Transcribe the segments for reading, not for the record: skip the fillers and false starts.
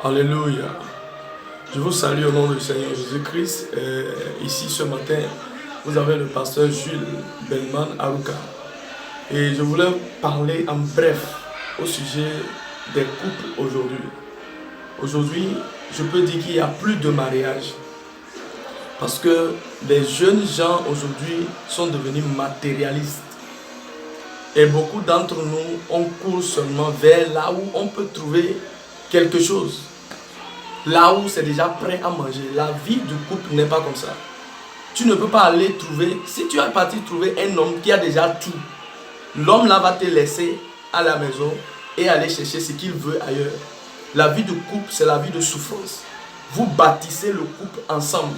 Alléluia. Je vous salue au nom du Seigneur Jésus-Christ. Ici ce matin, vous avez le pasteur Jules Belman Aruka. Et je voulais parler en bref au sujet des couples aujourd'hui. Aujourd'hui, je peux dire qu'il n'y a plus de mariage. Parce que les jeunes gens aujourd'hui sont devenus matérialistes. Et beaucoup d'entre nous, on court seulement vers là où on peut trouver quelque chose. Là où c'est déjà prêt à manger. La vie du couple n'est pas comme ça. Tu ne peux pas aller trouver, si tu es parti trouver un homme qui a déjà tout, l'homme là va te laisser à la maison et aller chercher ce qu'il veut ailleurs. La vie du couple, c'est la vie de souffrance. Vous bâtissez le couple ensemble.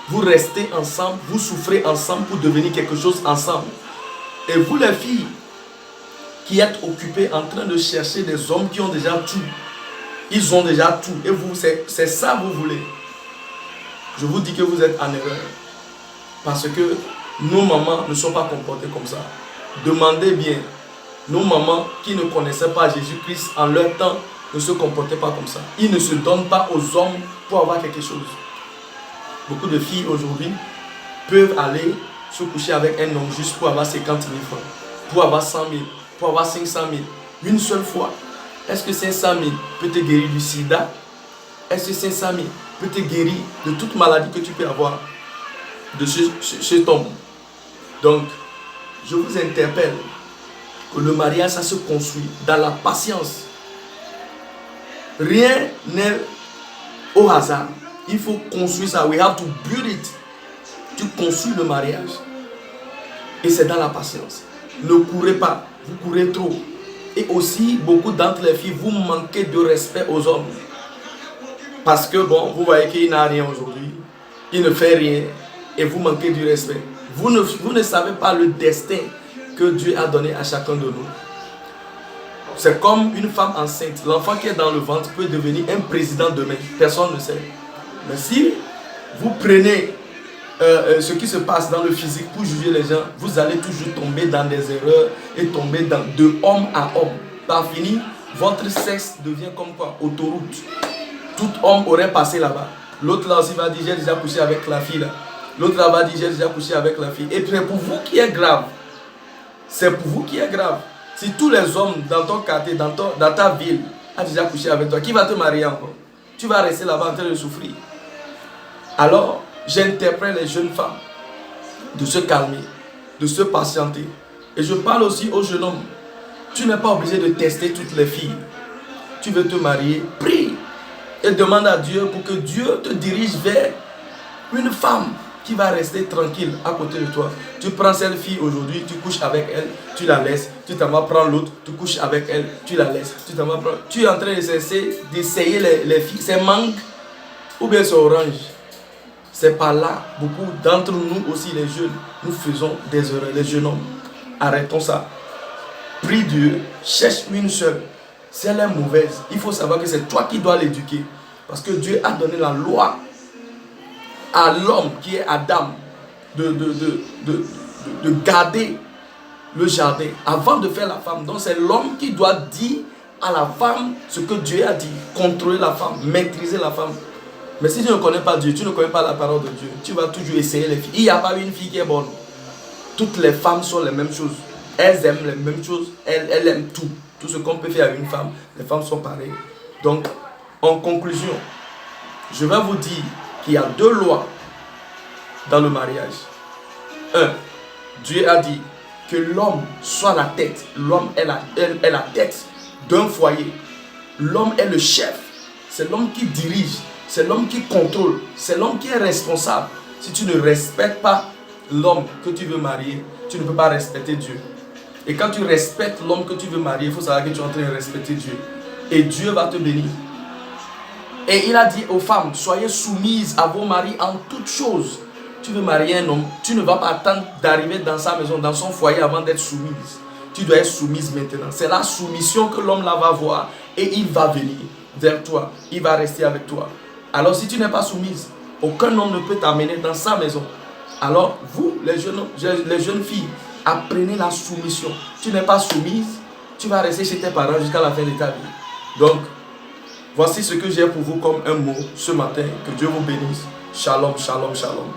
Vous restez ensemble, vous souffrez ensemble pour devenir quelque chose ensemble. Et vous les filles qui êtes occupées en train de chercher des hommes qui ont déjà tout. Ils ont déjà tout. Et vous, c'est ça que vous voulez. Je vous dis que vous êtes en erreur. Parce que nos mamans ne sont pas comportées comme ça. Demandez bien. Nos mamans qui ne connaissaient pas Jésus-Christ en leur temps ne se comportaient pas comme ça. Ils ne se donnent pas aux hommes pour avoir quelque chose. Beaucoup de filles aujourd'hui peuvent aller se coucher avec un homme juste pour avoir 50 000 francs, pour avoir 100 000, pour avoir 500 000. Une seule fois. Est-ce que 500 000 peut te guérir du sida? Est-ce que 500 000 peut te guérir de toute maladie que tu peux avoir de chez ton homme? Donc, je vous interpelle que le mariage, ça se construit dans la patience. Rien n'est au hasard. Il faut construire ça. We have to build it. Tu construis le mariage. Et c'est dans la patience. Ne courez pas. Vous courez trop. Et aussi, beaucoup d'entre les filles, vous manquez de respect aux hommes. Parce que, bon, vous voyez qu'il n'a rien aujourd'hui. Il ne fait rien. Et vous manquez du respect. Vous ne savez pas le destin que Dieu a donné à chacun de nous. C'est comme une femme enceinte. L'enfant qui est dans le ventre peut devenir un président demain. Personne ne sait. Mais si vous prenez ce qui se passe dans le physique pour juger les gens, vous allez toujours tomber dans des erreurs et tomber de homme à homme. Par fini, votre sexe devient comme quoi? Autoroute. Tout homme aurait passé là-bas. L'autre là aussi va dire j'ai déjà couché avec la fille là. L'autre là va dire j'ai déjà couché avec la fille. Et c'est pour vous qui est grave. C'est pour vous qui est grave. Si tous les hommes dans ton quartier, dans ta ville, ont déjà couché avec toi, qui va te marier encore? Tu vas rester là-bas en train de souffrir. Alors, j'interpelle les jeunes femmes de se calmer, de se patienter. Et je parle aussi aux jeunes hommes. Tu n'es pas obligé de tester toutes les filles. Tu veux te marier, prie et demande à Dieu pour que Dieu te dirige vers une femme qui va rester tranquille à côté de toi. Tu prends cette fille aujourd'hui, tu couches avec elle, tu la laisses. Tu t'en vas prendre l'autre, tu couches avec elle, tu la laisses. Tu es en train d'essayer les filles. C'est mangue ou bien c'est orange. C'est par là, beaucoup d'entre nous aussi les jeunes, nous faisons des erreurs, les jeunes hommes. Arrêtons ça. Prie Dieu, cherche une seule. Si elle est mauvaise, il faut savoir que c'est toi qui dois l'éduquer. Parce que Dieu a donné la loi à l'homme qui est Adam de garder le jardin avant de faire la femme. Donc c'est l'homme qui doit dire à la femme ce que Dieu a dit. Contrôler la femme, maîtriser la femme. Mais si tu ne connais pas Dieu, tu ne connais pas la parole de Dieu, tu vas toujours essayer les filles. Il n'y a pas une fille qui est bonne. Toutes les femmes sont les mêmes choses. Elles aiment les mêmes choses. Elles aiment tout. Tout ce qu'on peut faire à une femme, les femmes sont pareilles. Donc, en conclusion, je vais vous dire qu'il y a deux lois dans le mariage. Un, Dieu a dit que l'homme soit la tête. L'homme est la tête d'un foyer. L'homme est le chef. C'est l'homme qui dirige. C'est l'homme qui contrôle. C'est l'homme qui est responsable. Si tu ne respectes pas l'homme que tu veux marier, tu ne peux pas respecter Dieu. Et quand tu respectes l'homme que tu veux marier, il faut savoir que tu es en train de respecter Dieu. Et Dieu va te bénir. Et il a dit aux femmes, soyez soumises à vos maris en toutes choses. Tu veux marier un homme, tu ne vas pas attendre d'arriver dans sa maison, dans son foyer avant d'être soumise. Tu dois être soumise maintenant. C'est la soumission que l'homme là va voir et il va venir vers toi. Il va rester avec toi. Alors si tu n'es pas soumise, aucun homme ne peut t'amener dans sa maison. Alors vous, les jeunes filles, apprenez la soumission. Tu n'es pas soumise, tu vas rester chez tes parents jusqu'à la fin de ta vie. Donc, Voici ce que j'ai pour vous comme un mot ce matin. Que Dieu vous bénisse. Shalom, shalom, shalom.